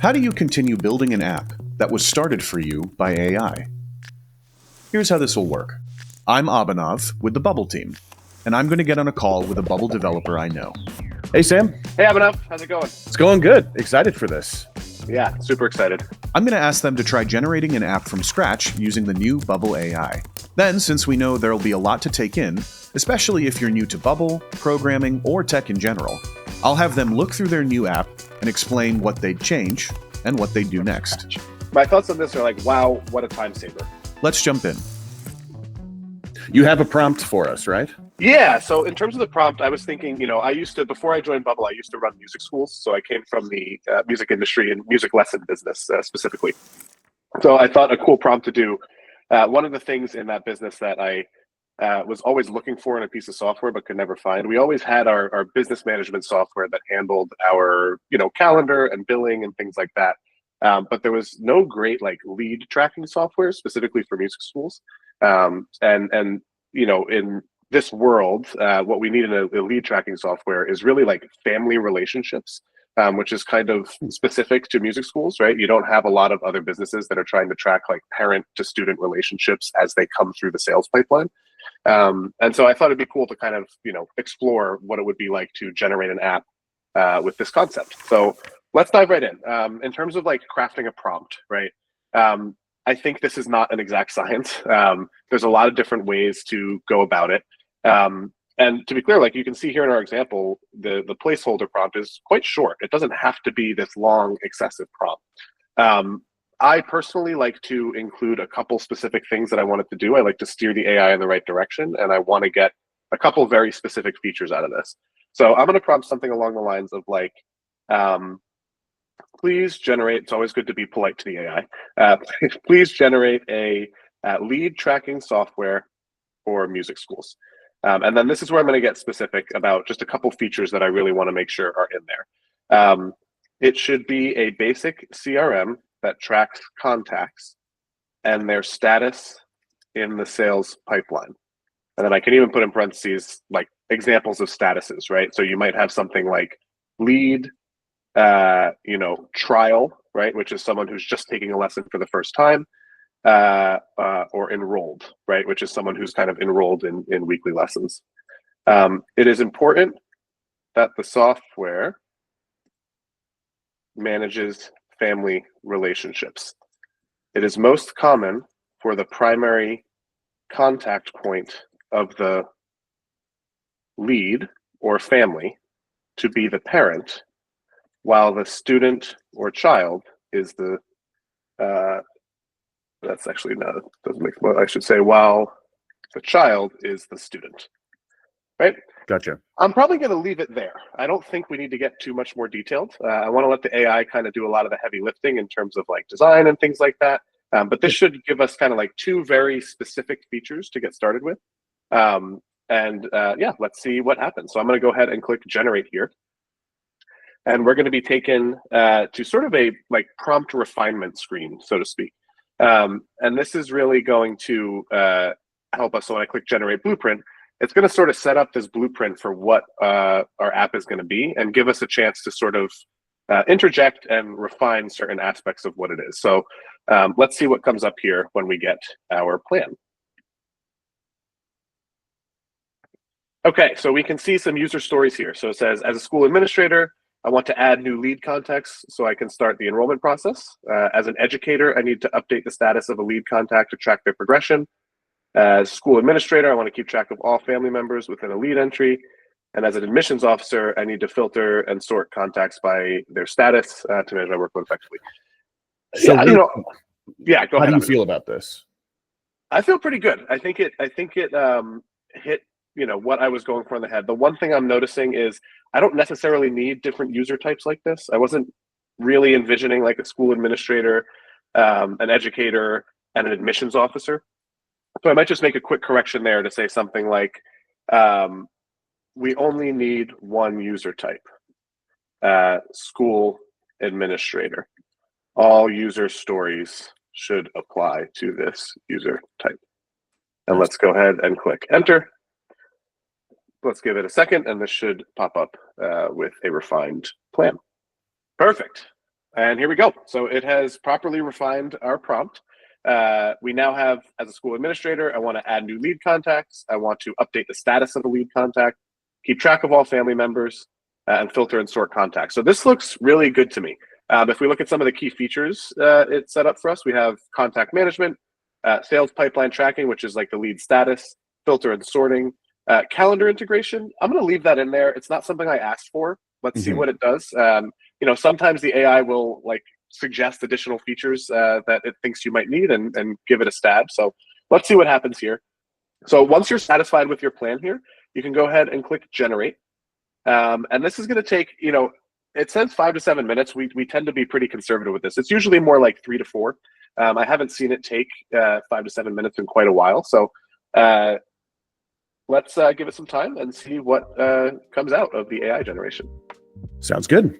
How do you continue building an app that was started for you by AI? Here's how this will work. I'm Abhinav with the Bubble team, and I'm going to get on a call with a Bubble developer I know. Hey, Sam. Hey, Abhinav. How's it going? It's going good. Excited for this. Yeah, super excited. I'm going to ask them to try generating an app from scratch using the new Bubble AI. Then, since we know there'll be a lot to take in, especially if you're new to Bubble, programming, or tech in general, I'll have them look through their new app and explain what they'd change and what they'd do next. My thoughts on this are like, wow, what a time saver. Let's jump in. You have a prompt for us, right? Yeah, so in terms of the prompt, I was thinking, before I joined Bubble, I used to run music schools. So I came from the music industry and music lesson business specifically. So I thought a cool prompt to do. One of the things in that business that I was always looking for in a piece of software but could never find. We always had our business management software that handled our calendar and billing and things like that. But there was no great lead tracking software specifically for music schools. In this world, what we need in a lead tracking software is really like family relationships, which is kind of specific to music schools, right? You don't have a lot of other businesses that are trying to track like parent to student relationships as they come through the sales pipeline. And so I thought it'd be cool to kind of, explore what it would be like to generate an app with this concept. So let's dive right in. In terms of like crafting a prompt, right? I think this is not an exact science. There's a lot of different ways to go about it. And to be clear, like you can see here in our example, the placeholder prompt is quite short. It doesn't have to be this long, excessive prompt. I personally like to include a couple specific things that I want it to do. I like to steer the AI in the right direction, and I want to get a couple very specific features out of this. So I'm going to prompt something along the lines of like, please generate, it's always good to be polite to the AI, please generate a lead tracking software for music schools. And then this is where I'm going to get specific about just a couple features that I really want to make sure are in there. It should be a basic CRM that tracks contacts and their status in the sales pipeline. And then I can even put in parentheses like examples of statuses, right? So you might have something like lead, trial, right? Which is someone who's just taking a lesson for the first time, or enrolled, right? Which is someone who's kind of enrolled in weekly lessons. It is important that the software manages family relationships. It is most common for the primary contact point of the lead or family to be the parent, while the student or child is the, that's actually not, doesn't make, well, I should say while the child is the student, right? Gotcha. I'm probably going to leave it there. I don't think we need to get too much more detailed. I want to let the AI kind of do a lot of the heavy lifting in terms of like design and things like that. But this should give us kind of like two very specific features to get started with. Yeah, let's see what happens. So I'm going to go ahead and click generate here. And we're going to be taken to sort of a like prompt refinement screen, so to speak. And this is really going to help us. So when I click generate blueprint, it's going to sort of set up this blueprint for what our app is going to be and give us a chance to sort of interject and refine certain aspects of what it is. So let's see what comes up here when we get our plan. Okay, so we can see some user stories here. So it says, as a school administrator, I want to add new lead contacts so I can start the enrollment process. As an educator, I need to update the status of a lead contact to track their progression. As school administrator, I want to keep track of all family members within a lead entry. And as an admissions officer, I need to filter and sort contacts by their status to manage my workload effectively. So yeah, yeah, go ahead. How do you feel about this? I feel pretty good. I think it hit what I was going for in the head. The one thing I'm noticing is I don't necessarily need different user types like this. I wasn't really envisioning like a school administrator, an educator, and an admissions officer. So I might just make a quick correction there to say something like, we only need one user type, school administrator. All user stories should apply to this user type. And let's go ahead and click enter. Let's give it a second, and this should pop up with a refined plan. Perfect. And here we go. So it has properly refined our prompt. We now have, as a school administrator, I want to add new lead contacts. I want to update the status of the lead contact, keep track of all family members, and filter and sort contacts. So this looks really good to me. If we look at some of the key features it's set up for us, we have contact management, sales pipeline tracking, which is like the lead status, filter and sorting, calendar integration. I'm going to leave that in there. It's not something I asked for. Let's see what it does. Sometimes the AI will like suggest additional features that it thinks you might need and give it a stab. So let's see what happens here. So once you're satisfied with your plan here, you can go ahead and click generate. And this is going to take, it says 5 to 7 minutes. We tend to be pretty conservative with this. It's usually more like 3 to 4. I haven't seen it take 5 to 7 minutes in quite a while. So let's give it some time and see what comes out of the AI generation. Sounds good.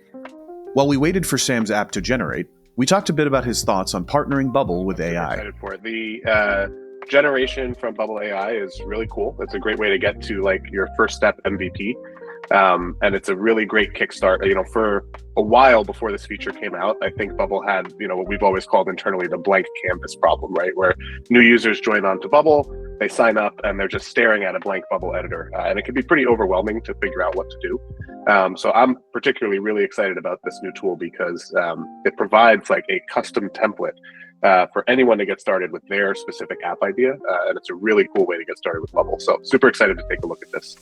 While we waited for Sam's app to generate, we talked a bit about his thoughts on partnering Bubble with AI. Excited for it. The generation from Bubble AI is really cool. It's a great way to get to like your first step MVP. And it's a really great kickstart. For a while before this feature came out, I think Bubble had, what we've always called internally the blank canvas problem, right? Where new users join onto Bubble, they sign up, and they're just staring at a blank Bubble editor. And it can be pretty overwhelming to figure out what to do. So I'm particularly really excited about this new tool because it provides like a custom template for anyone to get started with their specific app idea. And it's a really cool way to get started with Bubble. So super excited to take a look at this.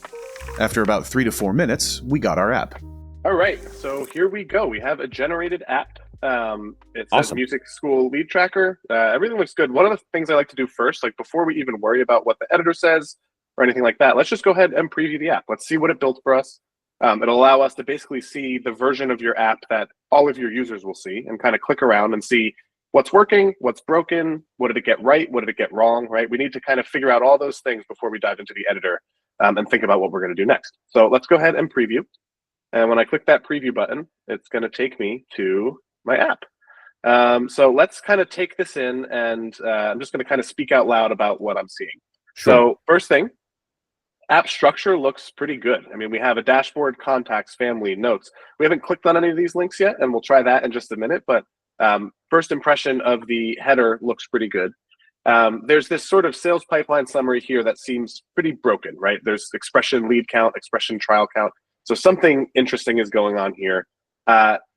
After about 3 to 4 minutes, we got our app. All right, so here we go. We have a generated app. It says Awesome. Music School Lead Tracker. Everything looks good. One of the things I like to do first, like before we even worry about what the editor says or anything like that, let's just go ahead and preview the app. Let's see what it built for us. It'll allow us to basically see the version of your app that all of your users will see and kind of click around and see what's working, what's broken, what did it get right, what did it get wrong, right? We need to kind of figure out all those things before we dive into the editor and think about what we're going to do next. So let's go ahead and preview. And when I click that preview button, it's going to take me to my app. So let's kind of take this in, and I'm just going to kind of speak out loud about what I'm seeing. Sure. So first thing, app structure looks pretty good. I mean, we have a dashboard, contacts, family, notes. We haven't clicked on any of these links yet, and we'll try that in just a minute. But first impression of the header looks pretty good. There's this sort of sales pipeline summary here that seems pretty broken, right? There's expression lead count, expression trial count. So something interesting is going on here.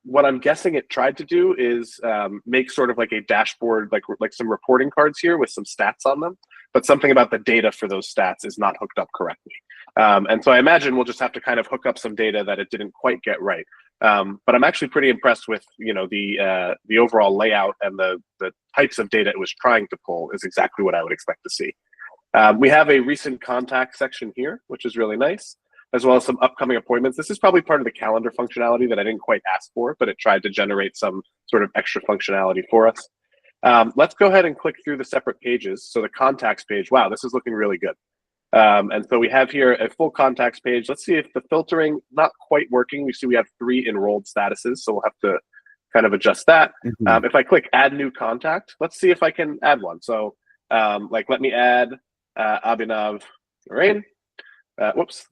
What I'm guessing it tried to do is make sort of like a dashboard, like some reporting cards here with some stats on them, but something about the data for those stats is not hooked up correctly. And so I imagine we'll just have to kind of hook up some data that it didn't quite get right. But I'm actually pretty impressed with the overall layout, and the types of data it was trying to pull is exactly what I would expect to see. We have a recent contact section here, which is really nice, as well as some upcoming appointments. This is probably part of the calendar functionality that I didn't quite ask for, but it tried to generate some sort of extra functionality for us. Let's go ahead and click through the separate pages. So the contacts page, wow, this is looking really good. And so we have here a full contacts page. Let's see if the filtering not quite working. We see we have 3 enrolled statuses, so we'll have to kind of adjust that. If I click add new contact, let's see if I can add one. So let me add Abhinav Narain. Whoops.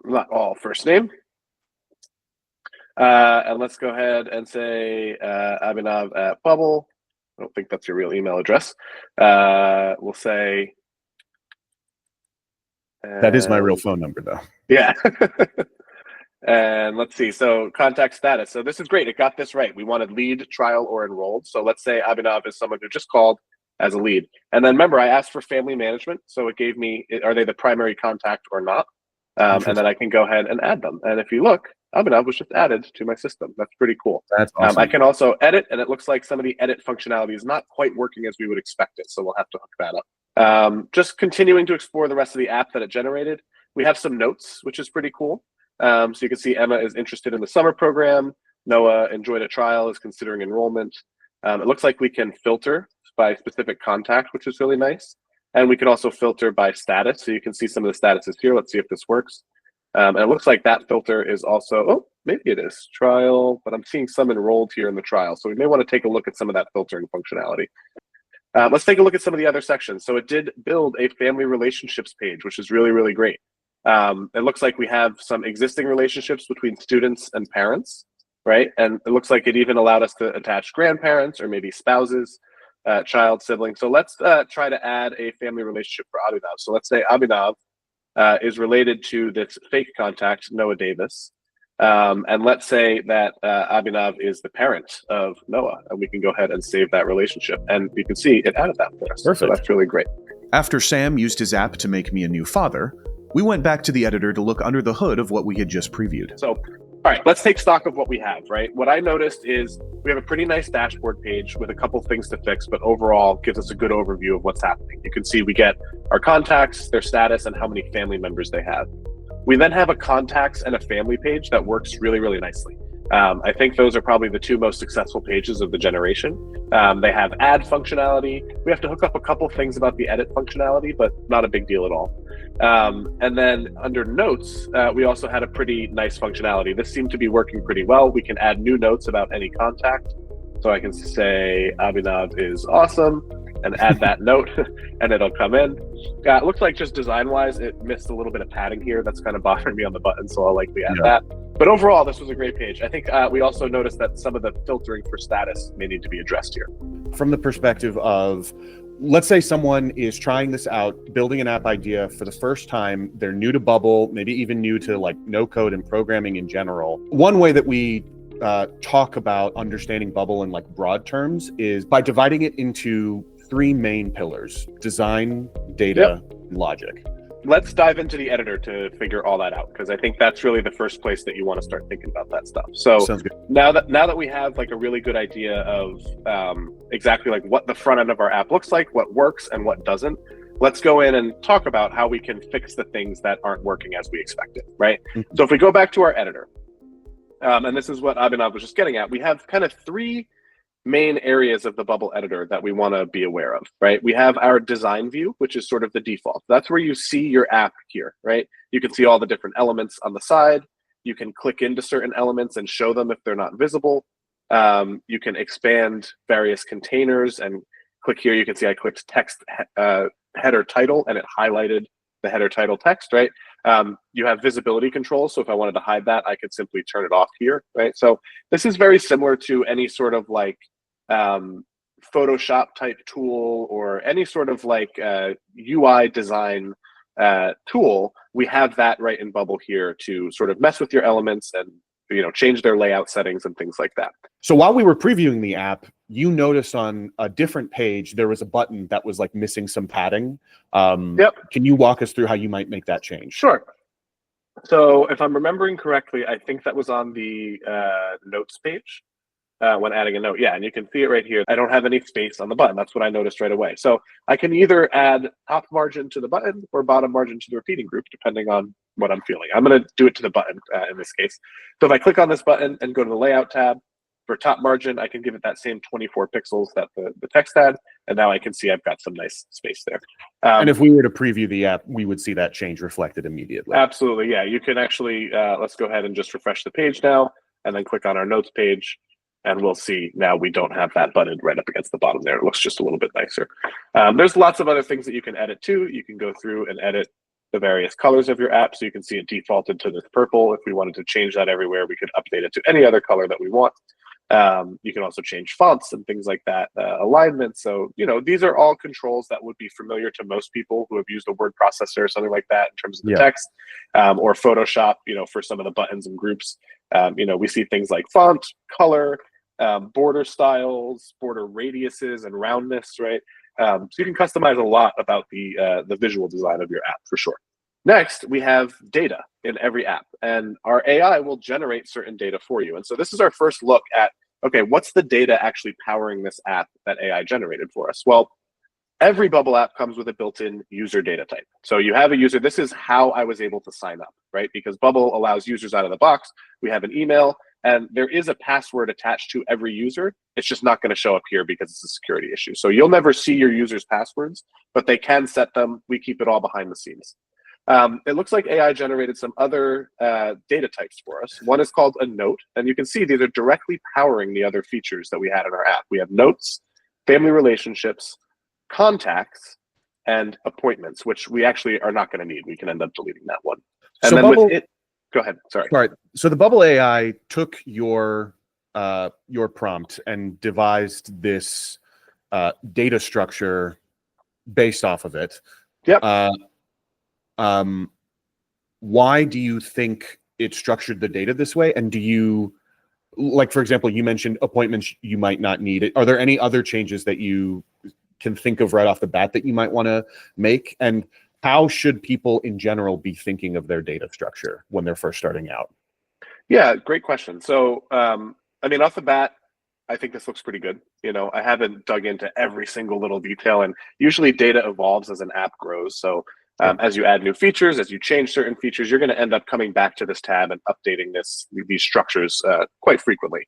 Not all first name. And let's go ahead and say Abhinav at Bubble. I don't think that's your real email address. We'll say. That is my real phone number, though. Yeah. And let's see. So contact status. So this is great. It got this right. We wanted lead, trial, or enrolled. So let's say Abhinav is someone who just called as a lead. And then remember, I asked for family management. So it gave me, are they the primary contact or not? And then I can go ahead and add them. And if you look, Abhinav was just added to my system. That's pretty cool. That's awesome. I can also edit, and it looks like some of the edit functionality is not quite working as we would expect it. So we'll have to hook that up. Just continuing to explore the rest of the app that it generated. We have some notes, which is pretty cool. So you can see Emma is interested in the summer program. Noah enjoyed a trial, is considering enrollment. It looks like we can filter by specific contact, which is really nice. And we can also filter by status. So you can see some of the statuses here. Let's see if this works. And it looks like that filter is also, oh, maybe it is trial, but I'm seeing some enrolled here in the trial. So we may want to take a look at some of that filtering functionality. Let's take a look at some of the other sections. So it did build a family relationships page, which is really, really great. It looks like we have some existing relationships between students and parents. right? And it looks like it even allowed us to attach grandparents or maybe spouses, child, sibling. So let's try to add a family relationship for Abhinav. So let's say Abhinav is related to this fake contact, Noah Davis. And let's say that Abhinav is the parent of Noah, and we can go ahead and save that relationship. And you can see it added that for us. Perfect. So that's really great. After Sam used his app to make me a new father, we went back to the editor to look under the hood of what we had just previewed. So, all right, let's take stock of what we have, right? What I noticed is we have a pretty nice dashboard page with a couple things to fix, but overall gives us a good overview of what's happening. You can see we get our contacts, their status, and how many family members they have. We then have a contacts and a family page that works really, really nicely. I think those are probably the two most successful pages of the generation. They have add functionality. We have to hook up a couple things about the edit functionality, but not a big deal at all. And then under notes, we also had a pretty nice functionality. This seemed to be working pretty well. We can add new notes about any contact. So I can say Abhinav is awesome and add that note and it'll come in. It looks like just design-wise, it missed a little bit of padding here. That's kind of bothering me on the button, so I'll likely add that. But overall, this was a great page. I think we also noticed that some of the filtering for status may need to be addressed here. From the perspective of, let's say someone is trying this out, building an app idea for the first time, they're new to Bubble, maybe even new to like no code and programming in general. One way that we talk about understanding Bubble in like broad terms is by dividing it into three main pillars: design, data, and logic. Let's dive into the editor to figure all that out, because I think that's really the first place that you want to start thinking about that stuff. So now that we have like a really good idea of exactly like what the front end of our app looks like, what works and what doesn't, let's go in and talk about how we can fix the things that aren't working as we expected, right? Mm-hmm. So if we go back to our editor, and this is what Abhinav was just getting at, we have kind of three main areas of the Bubble editor that we want to be aware of, right? We have our design view, which is sort of the default. That's where you see your app here, right? You can see all the different elements on the side. You can click into certain elements and show them if they're not visible. You can expand various containers and click here. You can see I clicked text header title and it highlighted the header title text, right? You have visibility control. So if I wanted to hide that, I could simply turn it off here, right? So this is very similar to any sort of like Photoshop type tool or any sort of like UI design tool. We have that right in Bubble here to sort of mess with your elements and change their layout settings and things like that. So while we were previewing the app, you noticed on a different page there was a button that was like missing some padding. Can you walk us through how you might make that change? Sure. So if I'm remembering correctly, I think that was on the notes page. When adding a note. Yeah, and you can see it right here. I don't have any space on the button. That's what I noticed right away. So I can either add top margin to the button or bottom margin to the repeating group, depending on what I'm feeling. I'm going to do it to the button in this case. So if I click on this button and go to the layout tab, for top margin, I can give it that same 24 pixels that the text had. And now I can see I've got some nice space there. And if we were to preview the app, we would see that change reflected immediately. Absolutely, yeah. You can actually, let's go ahead and just refresh the page now and then click on our notes page. And we'll see now we don't have that button right up against the bottom there. It looks just a little bit nicer. There's lots of other things that you can edit too. You can go through and edit the various colors of your app. So you can see it defaulted to this purple. If we wanted to change that everywhere, we could update it to any other color that we want. You can also change fonts and things like that, alignment. So, these are all controls that would be familiar to most people who have used a word processor or something like that in terms of the text, or Photoshop, for some of the buttons and groups. We see things like font, color, border styles, border radiuses, and roundness, right? So you can customize a lot about the visual design of your app for sure. Next, we have data in every app, and our AI will generate certain data for you. And so this is our first look at, okay, what's the data actually powering this app that AI generated for us? Well, every Bubble app comes with a built-in user data type. So you have a user. This is how I was able to sign up, right? Because Bubble allows users out of the box. We have an email, and there is a password attached to every user. It's just not going to show up here because it's a security issue. So you'll never see your users' passwords, but they can set them. We keep it all behind the scenes. It looks like AI generated some other data types for us. One is called a note, and you can see these are directly powering the other features that we had in our app. We have notes, family relationships, contacts, and appointments, which we actually are not going to need. We can end up deleting that one. And so then Bubble, go ahead. Sorry. All right. So the Bubble AI took your prompt and devised this data structure based off of it. Yep. Why do you think it structured the data this way? And do you, like, for example, you mentioned appointments you might not need. Are there any other changes that you can think of right off the bat that you might want to make? And how should people in general be thinking of their data structure when they're first starting out? Yeah, great question. So, I mean, off the bat, I think this looks pretty good. I haven't dug into every single little detail, and usually data evolves as an app grows. So as you add new features, as you change certain features, you're going to end up coming back to this tab and updating these structures quite frequently.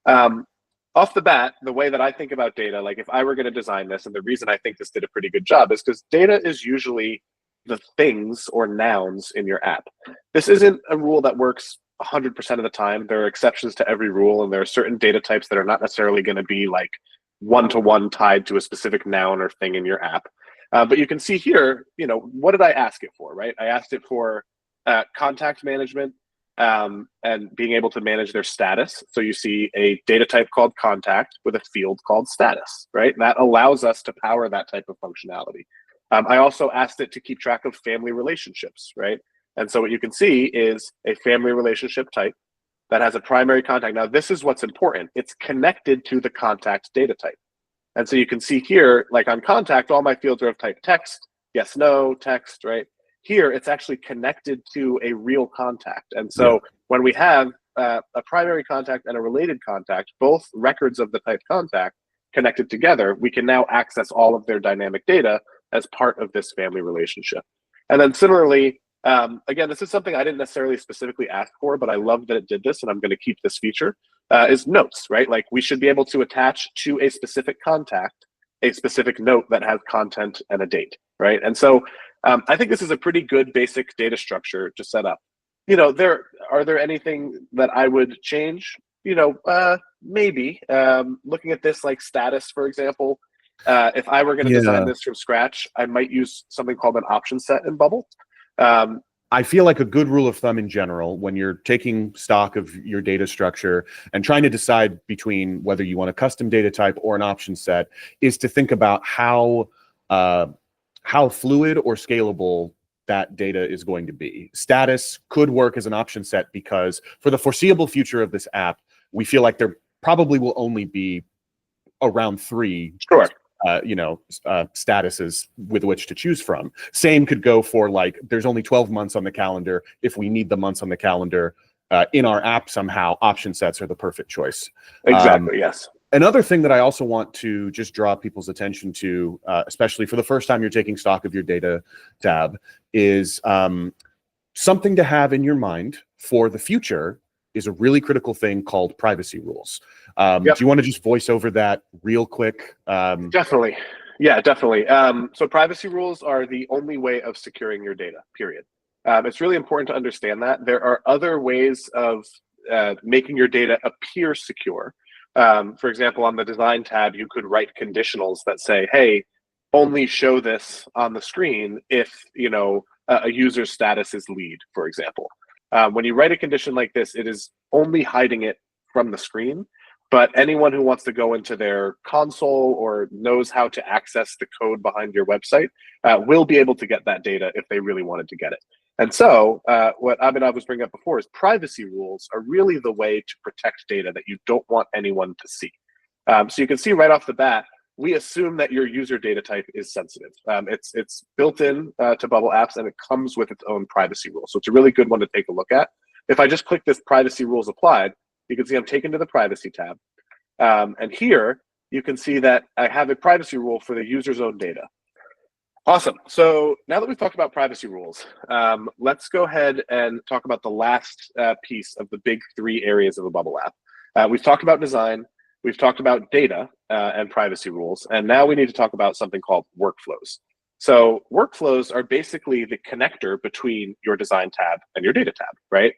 Off the bat, the way that I think about data, like if I were going to design this, and the reason I think this did a pretty good job is because data is usually the things or nouns in your app. This isn't a rule that works 100% of the time. There are exceptions to every rule, and there are certain data types that are not necessarily going to be like one-to-one tied to a specific noun or thing in your app. But you can see here, what did I ask it for, right? I asked it for contact management and being able to manage their status. So you see a data type called contact with a field called status, right? That allows us to power that type of functionality. I also asked it to keep track of family relationships, right? And so what you can see is a family relationship type that has a primary contact. Now, this is what's important. It's connected to the contact data type. And so you can see here, like on contact, all my fields are of type text, yes, no, text, right? Here, it's actually connected to a real contact. And so when we have a primary contact and a related contact, both records of the type contact connected together, we can now access all of their dynamic data as part of this family relationship. And then similarly, again, this is something I didn't necessarily specifically ask for, but I love that it did this, and I'm going to keep this feature, is notes, right? Like we should be able to attach to a specific contact a specific note that has content and a date, right? And so I think this is a pretty good basic data structure to set up. Are there anything that I would change? Maybe. Looking at this like status, for example, if I were going to design this from scratch, I might use something called an option set in Bubble. I feel like a good rule of thumb in general, when you're taking stock of your data structure and trying to decide between whether you want a custom data type or an option set, is to think about how fluid or scalable that data is going to be. Status could work as an option set because for the foreseeable future of this app, we feel like there probably will only be around 3 statuses with which to choose from. Same could go for like, there's only 12 months on the calendar. If we need the months on the calendar in our app somehow, option sets are the perfect choice. Exactly, yes. Another thing that I also want to just draw people's attention to, especially for the first time you're taking stock of your data tab, is something to have in your mind for the future is a really critical thing called privacy rules. Do you want to just voice over that real quick? Definitely. Yeah, definitely. So privacy rules are the only way of securing your data, period. It's really important to understand that. There are other ways of making your data appear secure. For example, on the design tab, you could write conditionals that say, hey, only show this on the screen if a user's status is lead, for example. When you write a condition like this, it is only hiding it from the screen, but anyone who wants to go into their console or knows how to access the code behind your website will be able to get that data if they really wanted to get it. And so what Abhinav was bringing up before is privacy rules are really the way to protect data that you don't want anyone to see. So you can see right off the bat, we assume that your user data type is sensitive. It's built in to Bubble Apps, and it comes with its own privacy rule. So it's a really good one to take a look at. If I just click this privacy rules applied, you can see I'm taken to the privacy tab. And here you can see that I have a privacy rule for the user's own data. Awesome. So now that we've talked about privacy rules, let's go ahead and talk about the last piece of the big 3 areas of a Bubble app. We've talked about design, we've talked about data and privacy rules, and now we need to talk about something called workflows. So workflows are basically the connector between your design tab and your data tab, right?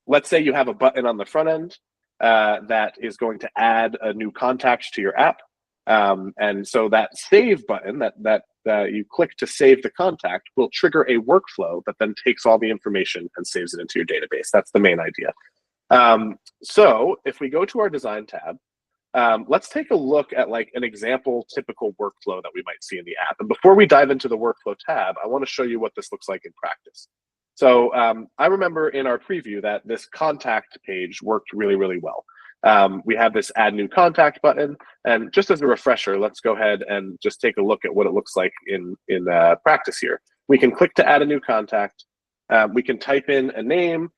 Let's say you have a button on the front end that is going to add a new contact to your app. And so that save button that you click to save the contact will trigger a workflow that then takes all the information and saves it into your database. That's the main idea. So if we go to our design tab, let's take a look at like an example typical workflow that we might see in the app. And before we dive into the workflow tab, I want to show you what this looks like in practice. So I remember in our preview that this contact page worked really, really well. We have this add new contact button, and just as a refresher, let's go ahead and just take a look at what it looks like in practice here. We can click to add a new contact. We can type in a name.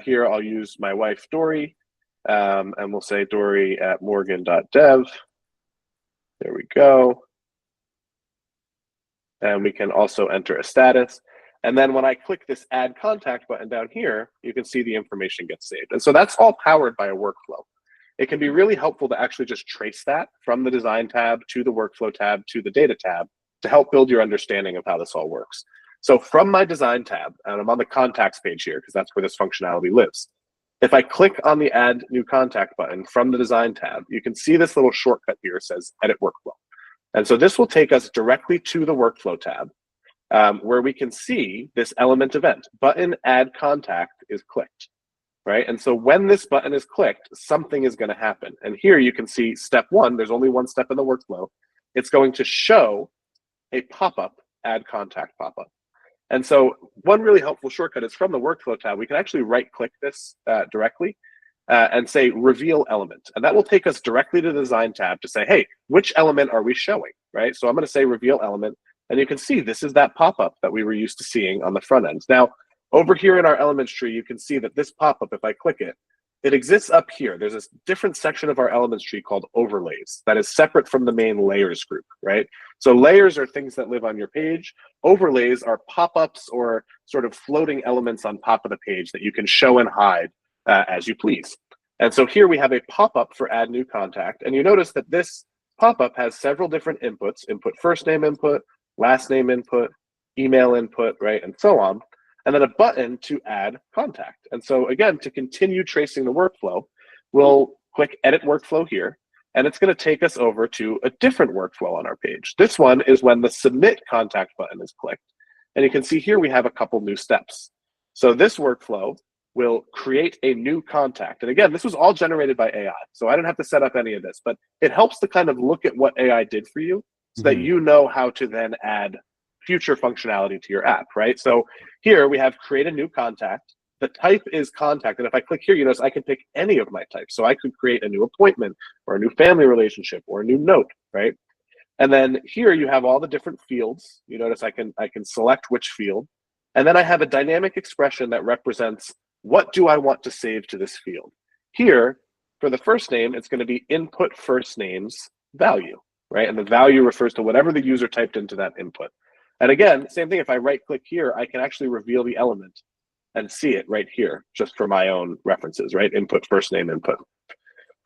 Here I'll use my wife, Dory, and we'll say Dory at morgan.dev. There we go. And we can also enter a status. And then when I click this add contact button down here, you can see the information gets saved. And so that's all powered by a workflow. It can be really helpful to actually just trace that from the design tab to the workflow tab to the data tab to help build your understanding of how this all works. So from my design tab, and I'm on the contacts page here because that's where this functionality lives. If I click on the add new contact button from the design tab, you can see this little shortcut here says edit workflow. And so this will take us directly to the workflow tab where we can see this element event, button add contact is clicked. Right? And so when this button is clicked, something is going to happen. And here you can see step one, there's only one step in the workflow. It's going to show a pop-up, add contact pop-up. And so one really helpful shortcut is from the workflow tab, we can actually right-click this directly and say reveal element. And that will take us directly to the design tab to say, hey, which element are we showing, right? So I'm going to say reveal element. And you can see this is that pop-up that we were used to seeing on the front end. Now, over here in our elements tree, you can see that this pop-up, if I click it, it exists up here. There's this different section of our elements tree called overlays that is separate from the main layers group, right? So layers are things that live on your page. Overlays are pop-ups or sort of floating elements on top of the page that you can show and hide as you please. And so here we have a pop-up for add new contact. And you notice that this pop-up has several different inputs, input first name input, last name input, email input, right, and so on. And then a button to add contact. And so again, to continue tracing the workflow, we'll click edit workflow here, and it's going to take us over to a different workflow on our page. This one is when the submit contact button is clicked. And you can see here we have a couple new steps. So this workflow will create a new contact. And again, this was all generated by AI. So I didn't have to set up any of this, but it helps to kind of look at what AI did for you so that you know how to then add future functionality to your app, right? So here we have create a new contact. The type is contact. And if I click here, you notice I can pick any of my types. So I could create a new appointment or a new family relationship or a new note, right? And then here you have all the different fields. You notice I can select which field. And then I have a dynamic expression that represents what do I want to save to this field. Here, for the first name, it's going to be input first name's value, right? And the value refers to whatever the user typed into that input. And again, same thing, if I right click here, I can actually reveal the element and see it right here, just for my own references, right? Input, first name, input.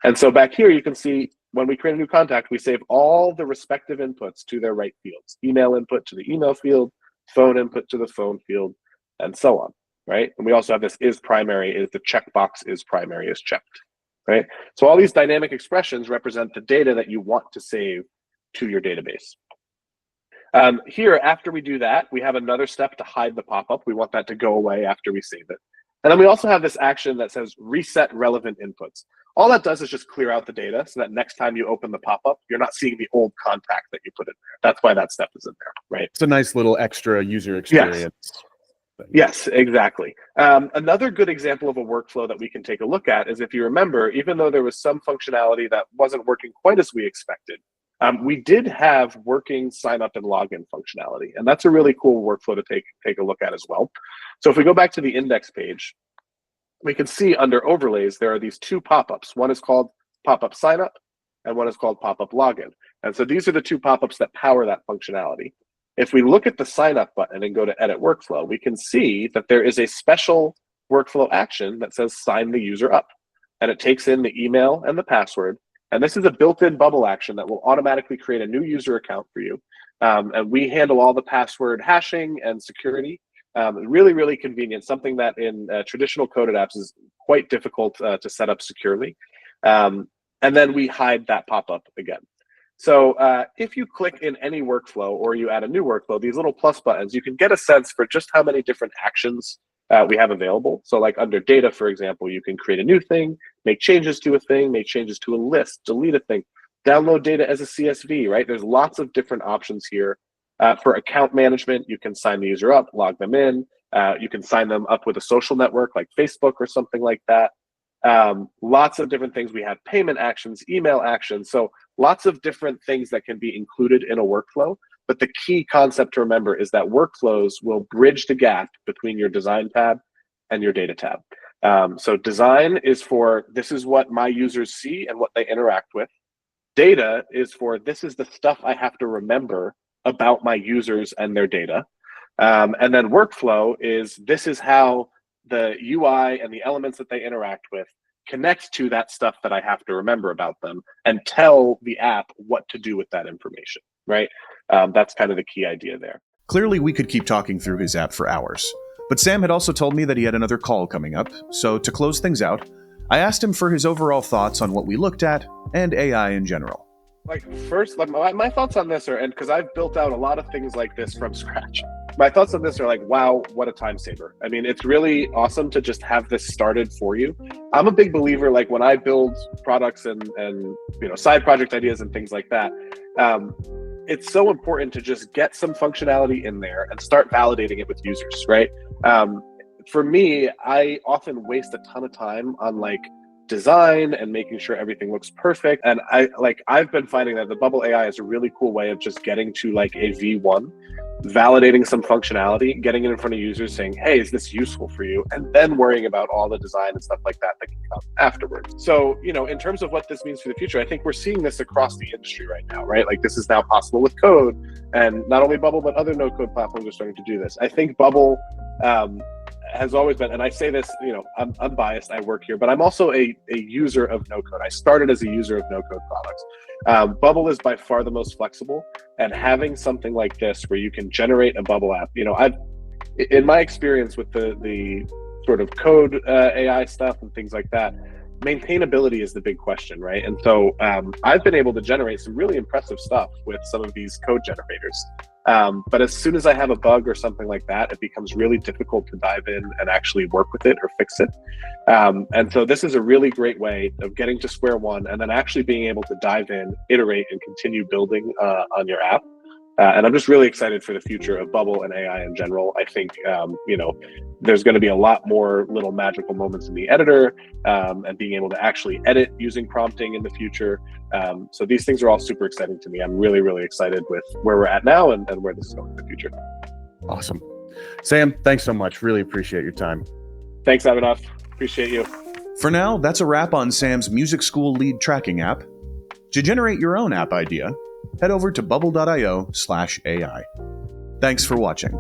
And so back here, you can see when we create a new contact, we save all the respective inputs to their right fields. Email input to the email field, phone input to the phone field, and so on, right? And we also have this is primary, is the checkbox is primary is checked, right? So all these dynamic expressions represent the data that you want to save to your database. Here, after we do that, we have another step to hide the pop-up. We want that to go away after we save it. And then we also have this action that says reset relevant inputs. All that does is just clear out the data so that next time you open the pop-up, you're not seeing the old contact that you put in there. That's why that step is in there, right? It's a nice little extra user experience. Yes, exactly. Another good example of a workflow that we can take a look at is if you remember, even though there was some functionality that wasn't working quite as we expected, we did have working sign up and login functionality. And that's a really cool workflow to take a look at as well. So if we go back to the index page, we can see under overlays, there are these two pop-ups. One is called pop-up sign up and one is called pop-up login. And so these are the two pop-ups that power that functionality. If we look at the sign up button and go to edit workflow, we can see that there is a special workflow action that says sign the user up. And it takes in the email and the password. And this is a built-in bubble action that will automatically create a new user account for you. And we handle all the password hashing and security. Really, really convenient, something that in traditional coded apps is quite difficult to set up securely. And then we hide that pop-up again. So if you click in any workflow or you add a new workflow, these little plus buttons, you can get a sense for just how many different actions we have available. So like under data, for example, you can create a new thing, make changes to a thing, make changes to a list, delete a thing, download data as a CSV, right? There's lots of different options here. For account management, you can sign the user up, log them in. You can sign them up with a social network like Facebook or something like that. Lots of different things. We have payment actions, email actions. So lots of different things that can be included in a workflow. But the key concept to remember is that workflows will bridge the gap between your design tab and your data tab. So design is for, this is what my users see and what they interact with. Data is for, this is the stuff I have to remember about my users and their data. And then workflow is, this is how the UI and the elements that they interact with connect to that stuff that I have to remember about them and tell the app what to do with that information, right? That's kind of the key idea there. Clearly, we could keep talking through his app for hours. But Sam had also told me that he had another call coming up, so to close things out, I asked him for his overall thoughts on what we looked at and AI in general. Like first, my thoughts on this are, and because I've built out a lot of things like this from scratch, my thoughts on this are like, wow, what a time saver. I mean, it's really awesome to just have this started for you. I'm a big believer, like when I build products and side project ideas and things like that, it's so important to just get some functionality in there and start validating it with users, right? For me, I often waste a ton of time on like design and making sure everything looks perfect. And I've been finding that the Bubble AI is a really cool way of just getting to like a V1, validating some functionality, getting it in front of users saying, hey, is this useful for you? And then worrying about all the design and stuff like that that can come afterwards. So, in terms of what this means for the future, I think we're seeing this across the industry right now, right? Like this is now possible with code, and not only Bubble, but other no-code platforms are starting to do this. I think Bubble has always been, and I say this, I'm unbiased, I work here, but I'm also a user of no-code. I started as a user of no-code products. Bubble is by far the most flexible, and having something like this where you can generate a Bubble app, in my experience with the sort of code AI stuff and things like that, maintainability is the big question, right? And so I've been able to generate some really impressive stuff with some of these code generators. But as soon as I have a bug or something like that, it becomes really difficult to dive in and actually work with it or fix it. And so this is a really great way of getting to square one and then actually being able to dive in, iterate, and continue building on your app. And I'm just really excited for the future of Bubble and AI in general. I think, there's going to be a lot more little magical moments in the editor and being able to actually edit using prompting in the future. So these things are all super exciting to me. I'm really, really excited with where we're at now and where this is going in the future. Awesome. Sam, thanks so much. Really appreciate your time. Thanks, Abhinav. Appreciate you. For now, that's a wrap on Sam's Music School Lead Tracking app. To generate your own app idea, head over to bubble.io/AI. Thanks for watching.